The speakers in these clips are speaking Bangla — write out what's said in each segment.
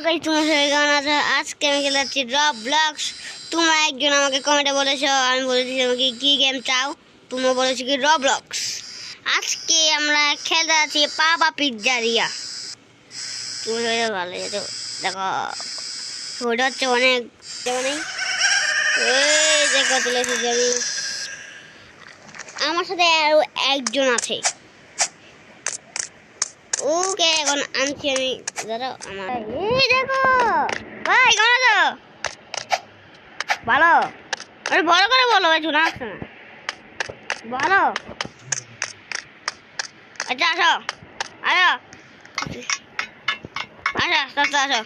গাইস তোমার সবাই কেমন আছো? আজকে আমি খেলাচ্ছি রবলক্স। তোমরা একজন আমাকে কমেন্টে বলেছো, আমি বলেছি তোমাকে কি গেম চাও, তোমরা বলেছো কি রবলক্স। আজকে আমরা খেলতে আছি পাপা পিজ্জারিয়া। তুমি ভালো যেত দেখো, ওটা হচ্ছে অনেক নেই। এই দেখো তুলেছি আমি, আমার সাথে আরো একজন আছে, ওকে এখন আনছি আমি। দাঁড়াও আমার, এই দেখো ভাই কেমন আছো? ভালো, আরে বড় করে বলো, ভাই শোনা আসছে না। ভালো, আচ্ছা আসো আসো আসো আস্তে আস্তে আসো,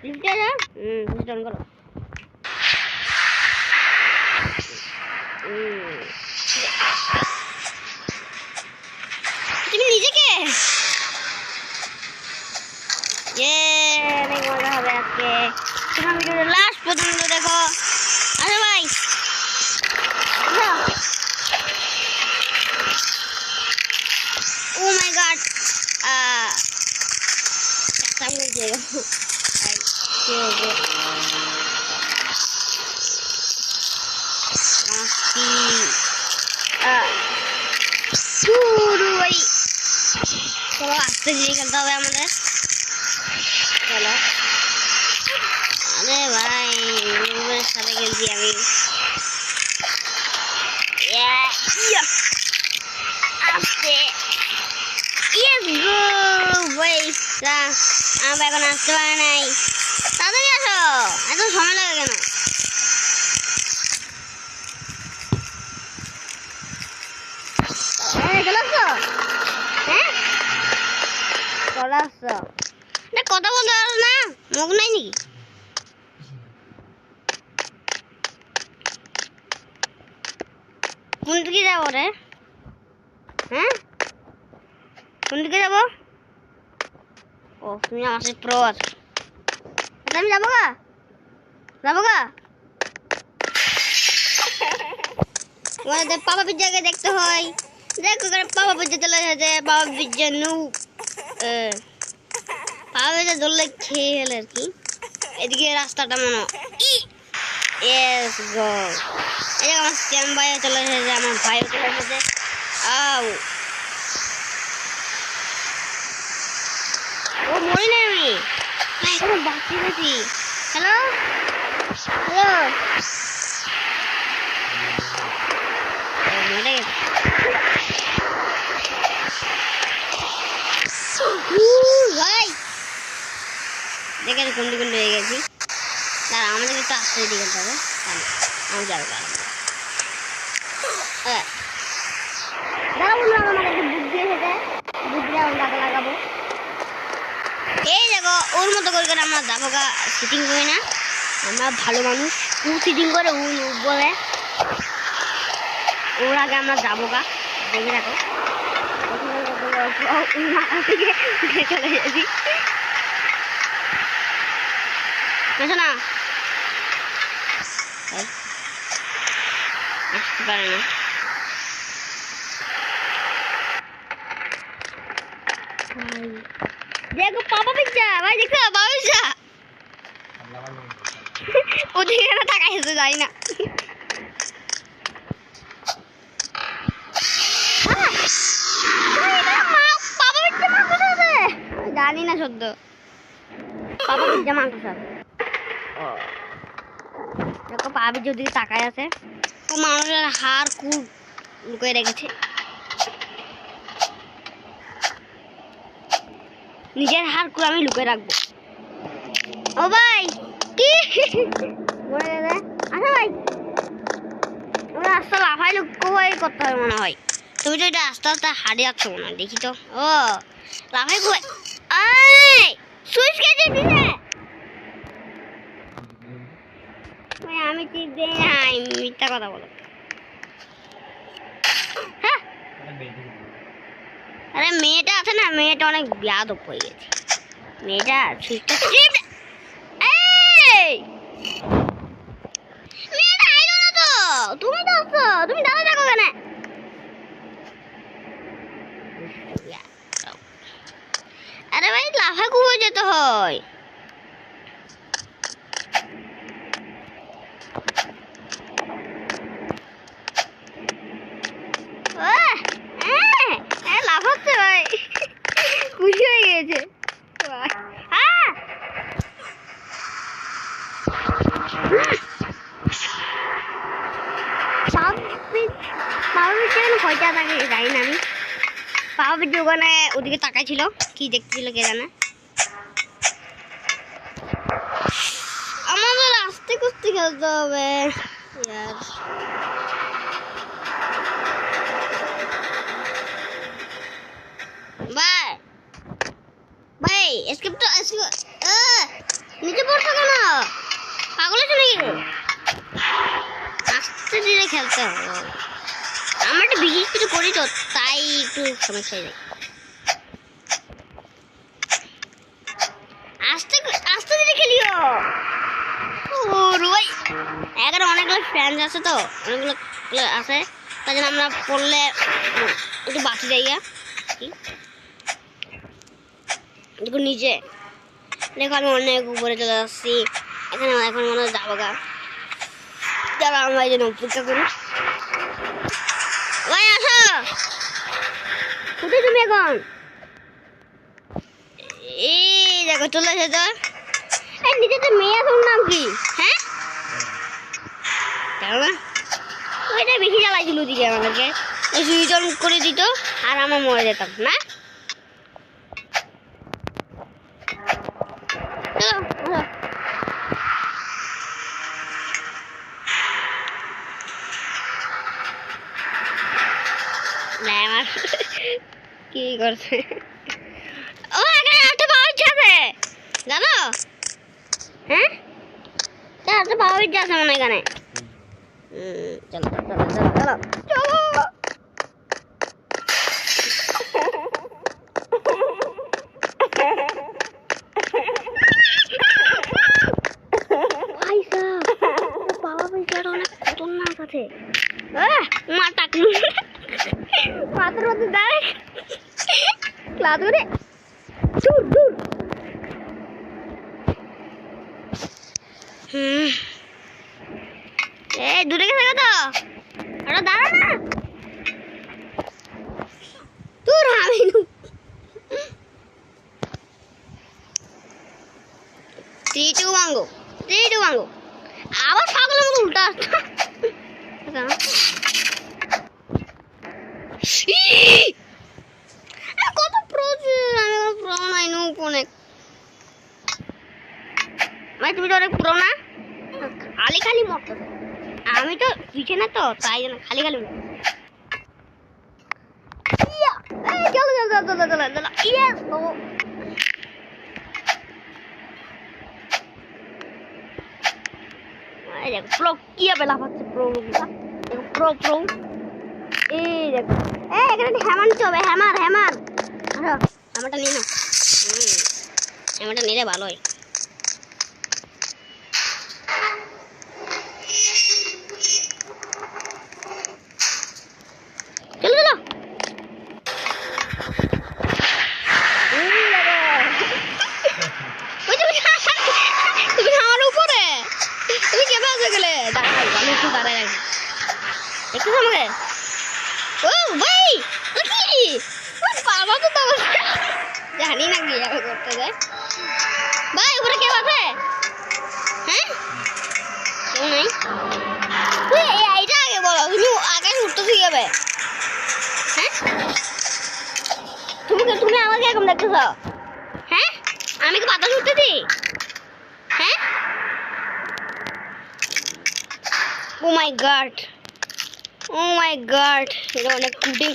লিফটে আসো। লিফট অন করো। তুমি নিজেকে অনেক মজা হবে আজকে। তোমার ভিডিওটা লাস্ট পর্যন্ত দেখো। আচ্ছা ভাই ও মাই গড, চলো আস্তে ধীরে খেলতে হবে আমাদের। চলো, আরে ভাই সাথে খেলছি আমি। আস্তে আমার এখন আসতে পারে নাই, তাড়াতাড়ি আসো, এত সময় লাগে কেন? চলে আসছো? হ্যাঁ চলে আসছো, কথা বলতে পারো না, মুখ নাই নাকি? কোন দিকে যাবো রে? হ্যাঁ কোন দিকে যাবো? ও তুমি আমার সাথে প্রো আছো, আমি যাবো গা পাপা পিজ্জাকে দেখতে হয়। দেখো পাপা পিজ্জা চলে এসেছে, পাপা পিজ্জা পাপা পিজ্জা ধরলে খেয়ে হলে আর কি। এদিকে রাস্তাটা মনে আমার শ্যাম ভাইও চলে এসেছে, আমার ভাইও চলে এসেছে। ও মরি না আমি, এখনো বাঁচিয়ে গেছি। হ্যালো হ্যালো ভাই দেখেন কুন্ডি হয়ে গেছি। দাঁড়া আমাদের একটু আস্তে রেডি করতে হবে, আমি যাবো। দাঁড়া বললাম আমার একটু বুদ্ধি এসেছে, বুদ্ধি এখন গাছে লাগাবো। এই দেখো ওর মতো করে আমরা যাবো গা, সিটিং করি না আমরা, ভালো মানুষ। ও সিটিং করে ও বলে, ওর আগে আমরা যাবো গা, দেখে রাখো। চলে যাচ্ছি না, আসতে পারে না। দেখো পাপা পিজ্জা ভাই, দেখো পাপা পিজ্জা ওদিকে না তাকাই এসে যাই না। জানি না সদ্য পাপা পিজ্জা মাংস স্যার। দেখো পাপি যদি তাকায় আছে, তো মানুষের হাড় কুড় লুকিয়ে রেখেছে, নিজের হাড় কুড় আমি লুকিয়ে রাখবো। ও ভাই কি আচ্ছা ভাই, ওরা রাস্তা লাফাই লুকাই করতে হবে মনে হয়। তুমি তো এটা আস্তে আস্তে হারিয়ে যাচ্ছ মনে হয়, দেখি তো। ও লাফাই কুয়াই সুইচ কেটে দিলে, আমি ঠিক দিই নাই, মিথ্যা কথা বলো। হ্যাঁ আরে মেয়েটা আছে না, মেয়েটা অনেক বেয়াদব হয়ে গেছে। মেয়েটা সুইচটা মেয়েটা আইলো না তো, তুমি তো আসছো, তুমি দাঁড়া থাকো কেন? আরে ভাই লাফা কুয়ো যেতে হয়। জানি না আমি। পাওয়ার দোকানে ওদিকে তাকাই ছিল, কি দেখছিল কে জানে। আমাদের আস্তে কুস্তি খেলতে হবে ইয়ার। ভাই ভাই এসকেপ তো নিচে পড়ছো কেন? পাগল আছে নাকি? আস্তে ধীরে খেলতে হবে। আমরা একটা বিশেষ কিছু করি তো, তাই একটু সমস্যা হয়ে যায়। আস্তে আস্তে ধীরে খেলিও। ও ভাই এখানে অনেকগুলো ফ্রেন্ডস আছে তো, অনেকগুলো আছে, তাই জন্য আমরা পড়লে একটু বাঁচি যাই। দেখো নিচে, দেখো আমি অনেক উপরে চলে আসছি। এখানে এখন মনে হয় যাবো গা, যারা আমরা এই জন্য অপেক্ষা করি। ভাই আসো, কোথায় তুমি এখন? এই দেখো চলে এসেছ। এই নিচে তো মেয়ে আছে, ওর নাম কি? হ্যাঁ ওইটা বেশি জ্বালাইছিল দিকে আমাদেরকে, সুইচ অন করে দিত আর আমরা মরে যেতাম না। কি করছে ও? এখানে একটা পাওয়া যাবে জানো? হ্যাঁ একটা পাওয়া যাচ্ছে মনে এখানে। চলো চলো চলো চলো চলো। মাথার মধ্যে দেয় ক্লাস করে দূর দূর। দূরে গেছে তো ওটা দাঁড়া না দূর। আমি 3 2 1 go 3 2 1 go। আবার পাগলের মতো উল্টা কত প্রো নাই নো অনেক। ভাই তুমি তো অনেক পুরো না, খালি খালি মরতে। আমি তো পিছনে তো, তাই জন্য খালি খালি চলো চলো চলো চলো চলো চলো। ইয়েস দেখো প্রো কি হবে লাফাচ্ছে প্রো দেখো প্রো প্রো। এই দেখো এখানে হ্যামার নিতে হবে, হ্যামার হ্যামার। হ্যামারটা নিয়ে নাও, হ্যামারটা নিলে ভালো হয়। চলো চলো তুমি আমার উপরে, তুমি কেমন আছো গেলে? দাঁড়াই আমি একটু দাঁড়াই রাখি একটু আমাকে। ও ভাই কি বাবা তো জানি না কি করতে যায়। ভাই উপরে কেউ আছে? হ্যাঁ কেউ নাই। তুই এইটা আগে বলো, তুমি আগে উঠতে শিখাবে। হ্যাঁ তুমি আমাকে এরকম দেখতেছ? হ্যাঁ আমি কি বাতাস উঠতেছি? হ্যাঁ ও মাই গড ও মাই গড, এটা অনেক কুটিং।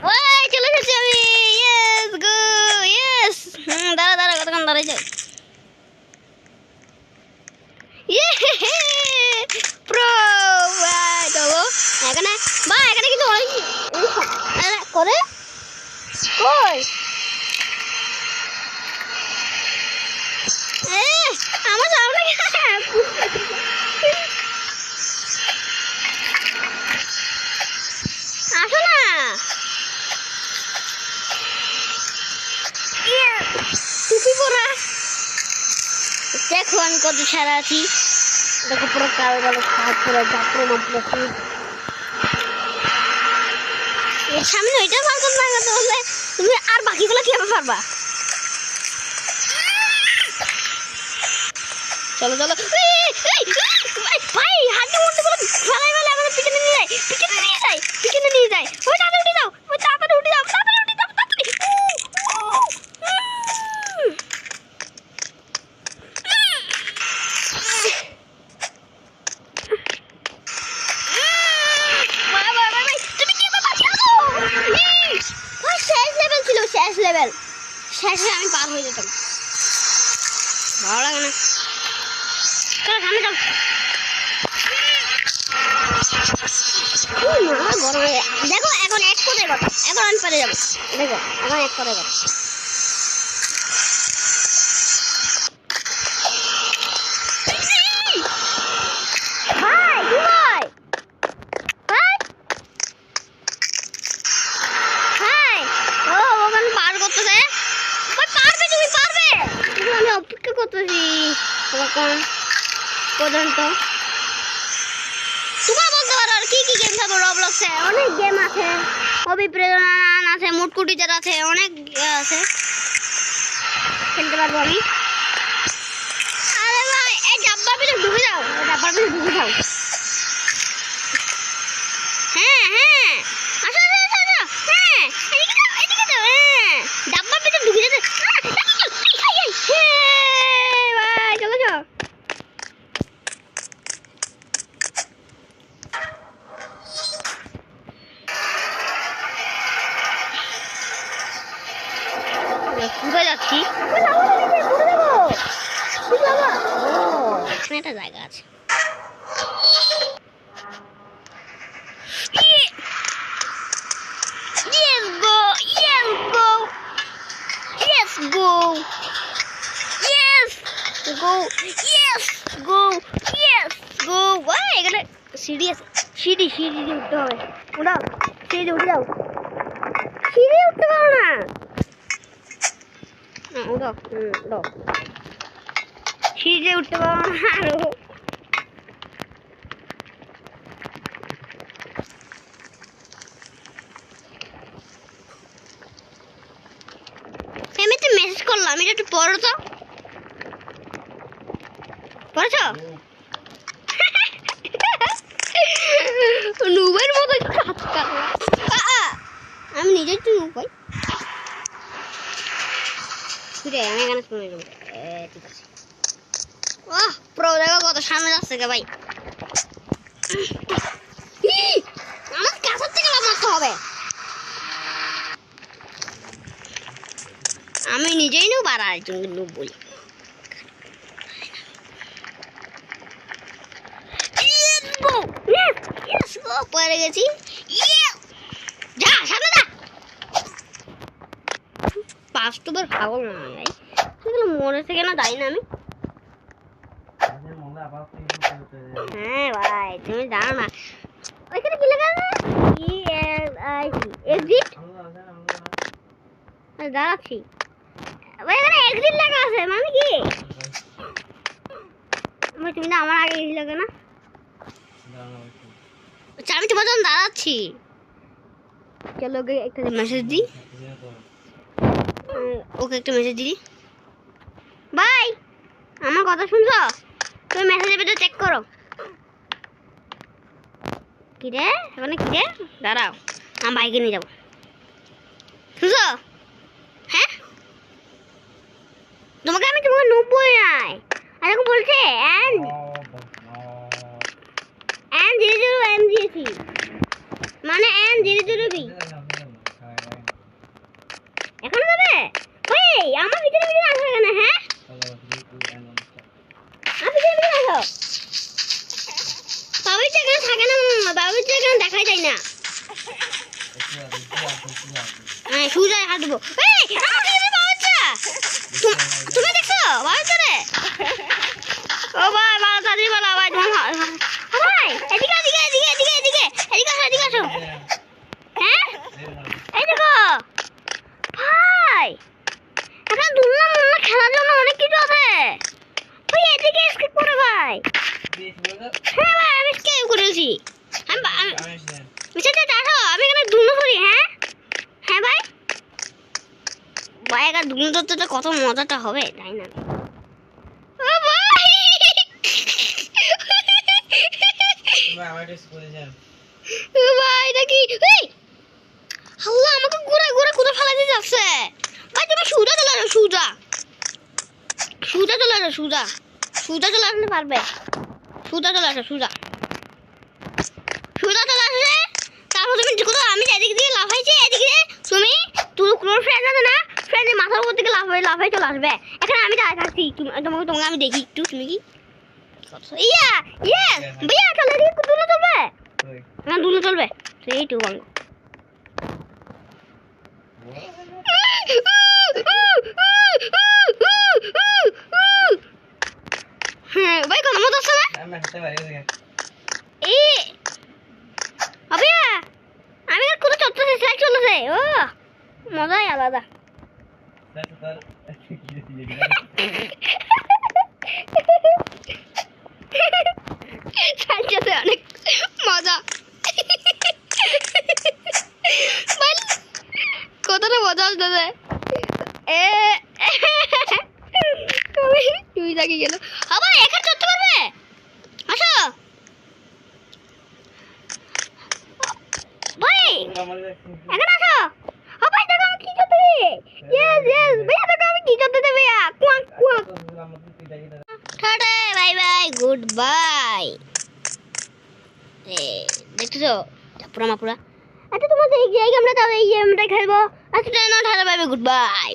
ওই চলে এসেছি আমি। Yes go yes. দাঁড়া দাঁড়া কতক্ষণ দাঁড়াইছে। প্রো ভাই চলো এখানে। ভাই এখানে কিন্তু অনেক করে কই আমার সামনে আসো না। টুপি পরা দেখো আমি কত সারা আছি। দেখো পুরো কালো কালো খাওয়া পুরো জাপড়ো মাপড়ো। এর সামনে ওইটা পারতো না, তাহলে তুমি আর বাকিগুলো কিভাবে পারবা? চলো চলো ভাই হাঁটতে মুড়তে বলো ফেলাই ফেলে আমাদের পিছনে নিয়ে যায় পিছনে নিয়ে যায় ওই তাড়াতাড়ি উঠে যাও তাড়াতাড়ি উঠে যাও শেষ লেভেল শেষে আমি পার হয়ে যেতাম ভালো লাগে না চলো সামনে যাও দেখো এখন এক কোথায় কথা এখন আমি পারে যাবো দেখো এখন এক কোথায় কথা অপেক্ষা করতেছি পর্যন্ত তোমার বলতে পারো আর কি কি গেম খেলবো রবলক্সে অনেক গেম আছে অভিপ্রেরণা আছে মুটকুটিজার আছে অনেক আছে খেলতে পারবো আমি আরে ভাই এই ডাব্বার ভিতরে ঢুকে যাও হ্যাঁ হ্যাঁ আসো হ্যাঁ এদিকে যাও হ্যাঁ ডাব্বার ভিতরে ঢুকে যেতে ভাই চলো চলো ঘুরে যাচ্ছি একটা জায়গা আছে এখানে সিঁড়ি আছে সিঁড়ি উঠতে হবে উঠো সিঁড়ি উঠে যাও সিঁড়ি উঠতে পারো না উঠো সিঁড়ি উঠতে পারো না আরো আমি তো মেসেজ করলাম এটা একটু পড়ো তো পড়েছো নুবের মতো আমি নিজের তো নুব ভাই আমি এখানে শুনে যাবো ঠিক আছে প্রো দেখো কত সামনে যাচ্ছে গে ভাই আমার কাছের থেকে মারতে হবে আমি নিজেই নুব আর আরেকজনকে নুব বলি পরে গেছি যা সামনে যা পাঁচটুবার খাবো না ভাই মরে থেকে না যাই না আমি হ্যাঁ ভাই তুমি জানো না ওইখানে কি লেখা আছে এক্সিট দাঁড়াচ্ছি ভাই এখানে এক্সিট লেখা আছে মানে কি তুমি না আমার আগে এক্সিট লেখা না আচ্ছা আমি তোমার জন্য দাঁড়াচ্ছি চলো ওকে একটা মেসেজ দিই ওকে একটা মেসেজ দিই বাই আমার কথা শুনছো তুমি মেসেজের ভিতরে চেক করো কি রে এখানে কি রে দাঁড়াও আমি বাইকে নিয়ে যাবো শুনছো হ্যাঁ তোমাকে 90 নাই আর এখন বলছে and 00 দিয়েছি মানে and 00 বি এখন যাবে ওই আমার ভিতরে আসো কেন হ্যাঁ আমি ভিতরে আসো বাবুটা এখানে থাকে না বাবুটা এখানে দেখাই যায় না হ্যাঁ সুজায় হাত দেবো এই আমার ভিতরে বাবুটা তুমি দেখছো বাবুটা রে ও ভাই ভালো তাড়াতাড়ি বলো ভাই ভাই এদিকে আসো হ্যাঁ এই দেখো ভাই এখন দুলনা মুলনা খেলার জন্য অনেক কিছু আছে ভাই এদিকে স্কিপ করো ভাই হ্যাঁ ভাই আমি স্কিপ করেছি দেখো আমি এখানে দুলনা করি হ্যাঁ হ্যাঁ ভাই ভাই এখানে দুলনা ধরতে কত মজাটা হবে তাই না ও ভাই ভাই দেখি এই আল্লাহ আমাকে ঘুরে ঘুরে কোথায় ফেলা দিয়ে যাচ্ছে ভাই তুমি সুজা চলে আসো সুজা চলে আসো সুজা চলে আসলে পারবে সুজা চলে আসো সুজা চলে আসলে তারপর তুমি কোথাও আমি এদিক দিয়ে লাফাইছি এদিক দিয়ে তুমি তোর ফ্রেন্ড আছে না ফ্রেন্ডের মাথার উপর থেকে লাফাই চলে আসবে এখানে আমি দাঁড়িয়ে থাকছি তোমাকে আমি দেখি একটু তুমি কি ইয়া ইয়েস ভাইয়া চলে এদিকে দুলো চলবে না দুলো চলবে এইটু বল হ্যাঁ ভাই কোনো মত আছে না এই আবিয়া আমি আর কোথাও চলতেছি সাইড চলতেছে ও মজাই আলাদা সাইডটাতে অনেক মজা কতটা মজা আসতেছে তুই থাকি গেল আবার এখানে চড়তে পারবে আসো ভাই এখানে আসো ভাই দেখো আমি কি করতে ইয়েস ভাইয়া দেখো আমি কি করতে ভাইয়া quack quack tata bye bye good bye দেখছো পুরা পুরা আচ্ছা তোমাদের এই জায়গা আমরা তাহলে এই গেমটা খেলবো আচ্ছা tata bye bye good by